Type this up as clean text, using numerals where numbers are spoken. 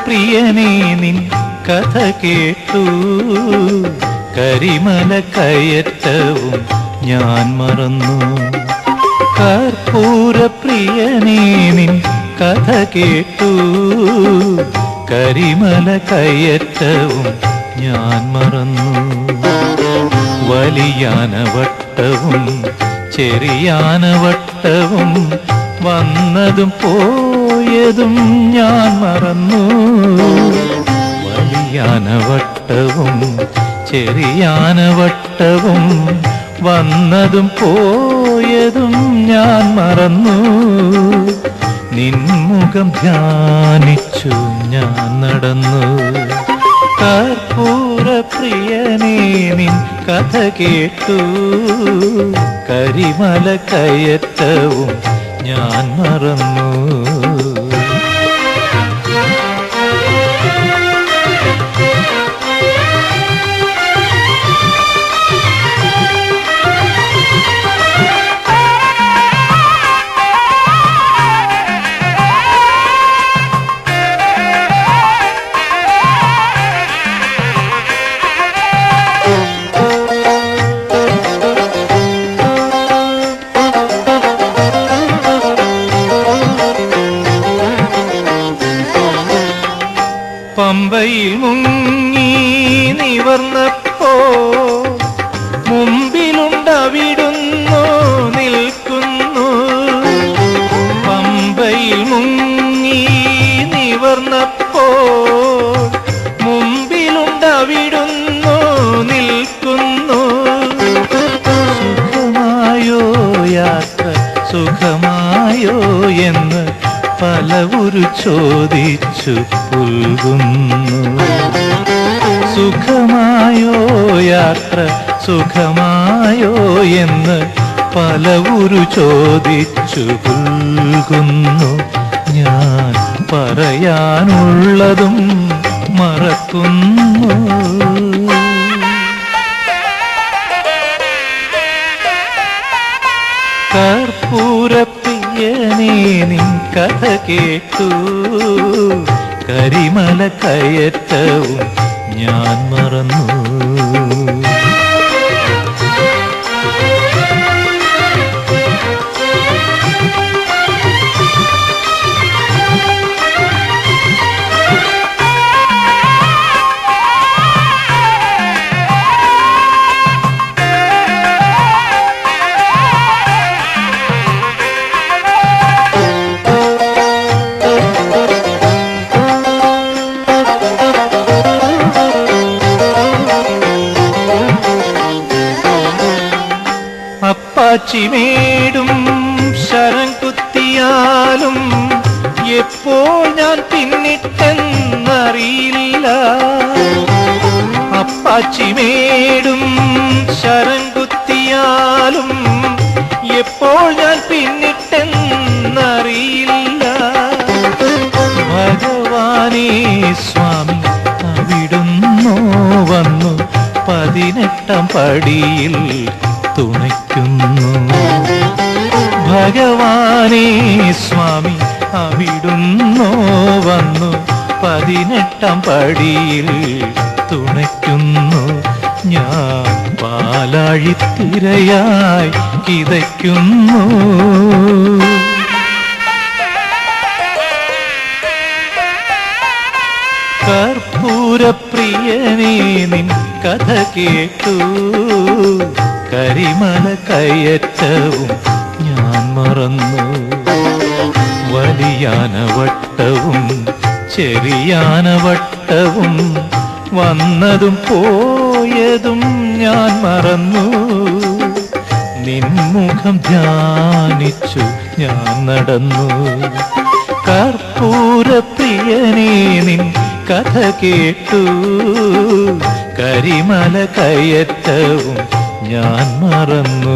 പ്രിയനേ നിൻ കഥ കേട്ടു. കരിമല കയറ്റവും ഞാൻ മറന്നു. കർപ്പൂര പ്രിയനേ നിൻ കഥ കേട്ടു. കരിമല കയറ്റവും ഞാൻ മറന്നു. വലിയാനവട്ടവും ചെറിയാനവട്ടവും വന്നതും പോയതും ഞാൻ മറന്നു. വലിയാനവട്ടവും ചെറിയാനവട്ടവും വന്നതും പോയതും ഞാൻ മറന്നു. നിൻമുഖം ധ്യാനിച്ചു ഞാൻ നടന്നു. കർപ്പൂര പ്രിയനേ നിൻ കഥ കേട്ടു. കരിമല കയറ്റവും ഞാൻ മറന്നു. പമ്പയിൽ മുങ്ങി നിവർന്നപ്പോ മുമ്പിലുണ്ടവിടുന്നു നിൽക്കുന്നു. പമ്പയിൽ മുങ്ങി നിവർന്നപ്പോ മുമ്പിലുണ്ടവിടുന്നു നിൽക്കുന്നു. സുഖമായോ യാത്ര സുഖമായോ എന്ന് പലവുരു ചോദിച്ചു പുൽകുന്നു. സുഖമായോ യാത്ര സുഖമായോ എന്ന് പലവുരു ചോദിച്ചു പുൽകുന്നു. ഞാൻ പറയാനുള്ളതും മറക്കുന്നു. കർപ്പൂര പ്രിയനേ നിൻ കഥ കേട്ടു. കരിമല കയറ്റവും ഞാൻ മറന്നു. അപ്പാച്ചിമേടും ശരം കുത്തിയാലും എപ്പോൾ ഞാൻ പിന്നിട്ടെന്നറിയില്ല. അപ്പാച്ചിമേടും ശരം കുത്തിയാലും എപ്പോൾ ഞാൻ പിന്നിട്ടെന്നറിയില്ല. ഭഗവാനേ സ്വാമി അവിടുന്നോ വന്നു 18ാം പടിയിൽ തുണയ്ക്കുന്നു. ഭഗവാനേ സ്വാമി അവിടുന്നോ വന്നു 18ാം പടിയിൽ തുണയ്ക്കുന്നു. ഞാൻ പാലാഴിത്തിരയായി കിതയ്ക്കുന്നു. കർപ്പൂര പ്രിയനേ നിൻ കഥ കേട്ടു. കരിമല കയറ്റവും ഞാൻ മറന്നു. വലിയാനവട്ടവും ചെറിയാനവട്ടവും വന്നതും പോയതും ഞാൻ മറന്നു. നിൻമുഖം ധ്യാനിച്ചു ഞാൻ നടന്നു. കർപ്പൂര പ്രിയനേ നിൻ കഥ കേട്ടു. കരിമല കയറ്റവും ഞാൻ മറന്നു.